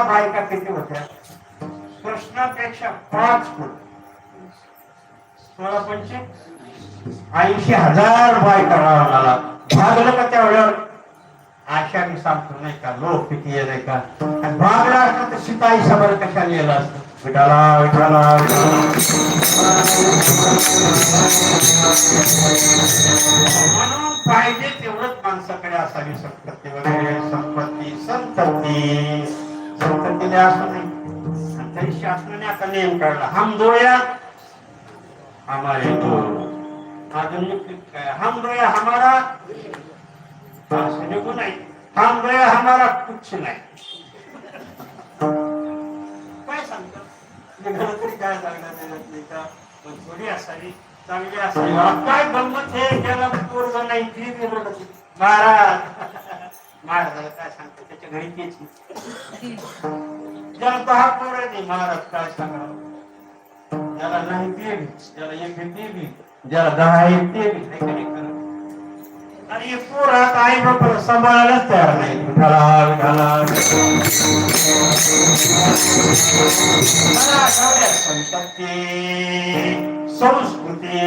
बायका किती होत्या? कृष्णापेक्षा 5 फूट. 80,000 बायका रावणाला भागलं का त्यावेळेवर आशाने सांगतो नाही का लोक किती आहे नाही का. आणि भागला असतं तर सीताई समोर कशाने येलं असतं. विठाला विठाला म्हणून पाहिजे तेवढंच माणसाकडे असावी संपत्ती वगैरे संपत्ती संतती संततीने असं नाही. तरी शासनाने आता नियम काढला हम दो या हमारे दो. अजून काय हम दो या हमारा निघू नाही. हम दो या हमारा कुछ नाही. काय सांगतो तरी काय सांगणार थोडी असावी चांगली असावी. काय गंमत हे त्याला पोरग नाही ती महाराज महाराजाला काय सांगतो त्याच्या घरी तेच ज्याला 10 पोर आहे महाराज काय सांगा. ज्याला नाही ते ज्याला एक ते बी ज्याला 10 आहे ते बी आणि हे पोर आता आई बाप सांभाळायलाच तयार नाही. विठाला विठाला संस्कृती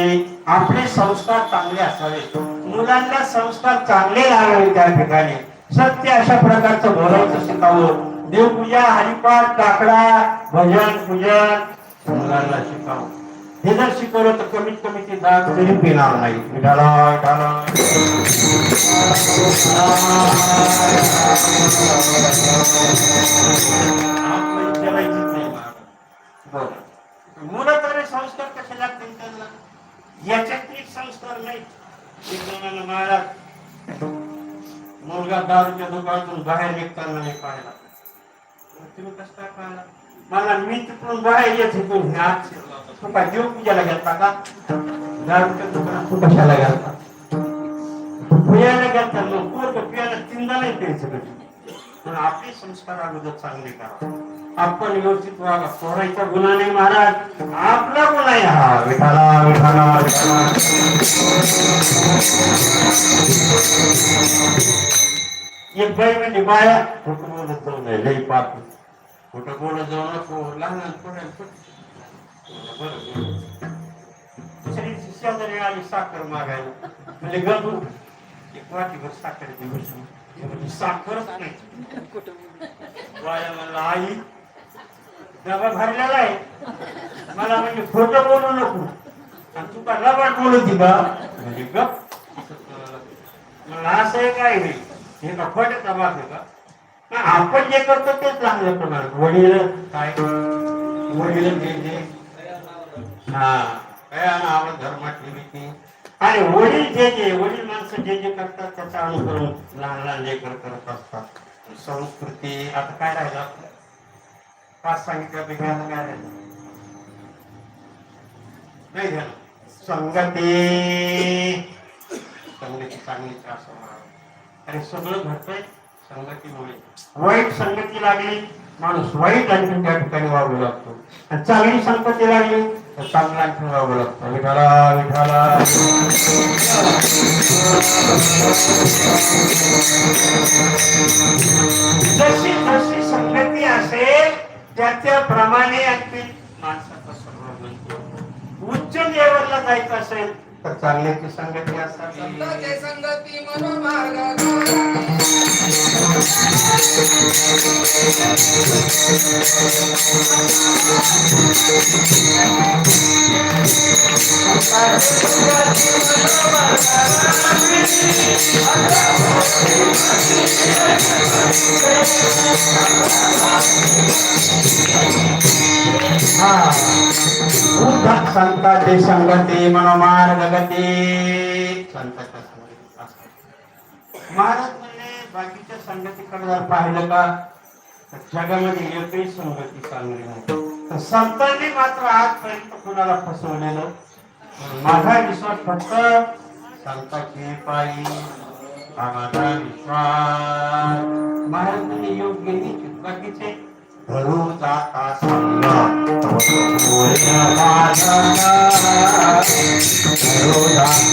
आपले संस्कार चांगले असावे. मुलांना संस्कार चांगले लागावे. त्या ठिकाणी सत्य अशा प्रकारचं बोलायचं शिकावं. देवपूजा हरिपाठ काकडा भजन पूजन मुलांना शिकावं. हे जर शिकवलं तर कमीत कमी ते दाग तरी पिणार नाही. विठाला विठाला मुलं तरी संस्कार कसे लागतील त्यांना. याच्यात एक संस्कार नाही. महाराज मुलगा दारूच्या दुकानातून बाहेर निघताना नाही पाहिला. तुम्ही कसं काय पाहिला. मला मी तिकडून बाहेर येत इथून तू काय देव पूजाला गेलता का. दारूच्या दुकानात तू कशाला गेलता. पियाला गेलता मग पोरग पियाला 3दा नाही प्यायचं कधी. पण आपले संस्कार अगोदर चांगले करा. आपण व्यवस्थित वागा. पोरायचा गुन्हा नाही महाराज आपला गुन्हा आहे हा. विठाला विठाला एक बाई म्हणजे बाया खोटं बोलत जाऊ नये. लई पाप खोटं बोलत जाऊ नको. लहान दुसरी शेजारी आली साखर मागायला म्हणजे गंधू एक वाटीभर साखर दिवस साखरच नाही. बाया मला आई डबा भरलेला आहे मला म्हणजे खोटं बोलू नको. आणि तू का रबाट बोलती का म्हणजे गप. मला असं आहे काय नाही हे का खोट्याचा भाग आहे का. आपण जे करतो तेच चांगलं करणार. वडील काय वडील जे हा काय आवड धर्मातली भीती आणि वडील जे वडील माणसं जे करतात त्याचा अनुकरण लहान लहान लेकर करत असतात. संस्कृती आता काय राहिलं 5 सांगितल्यापैकी आता काय राहिलं नाही झालं. संगती संगती चांगलीच असं आणि सगळं घडतंय संगतीमुळे. वाईट संगती लागली माणूस वाईट आणखी त्या ठिकाणी वागू लागतो. आणि चांगली संगती लागली तर चांगला आणखी वागू लागतो. विठाला विठाला जशी जशी संगती असेल त्याप्रमाणे आणखी माणसाचा स्वभाव बनतो. उच्च लेवलला जायचं असेल तर चांगल्याची संगती असावी. संगती मनोभागा संताची संगती मनोमार्ग गती. संताच्या महाराज म्हणले बाकीच्या संगतीकडे जर पाहिलं का जगामध्ये एकही संगती चांगली नाही. संतांनी मात्र आजपर्यंत कुणाला फसवलेलं. माझा विश्वास फक्त संताची पायी माझा विश्वास. महाराजांनी योग्य निश्चित बाकीचे धरू जाता संग धरू जाता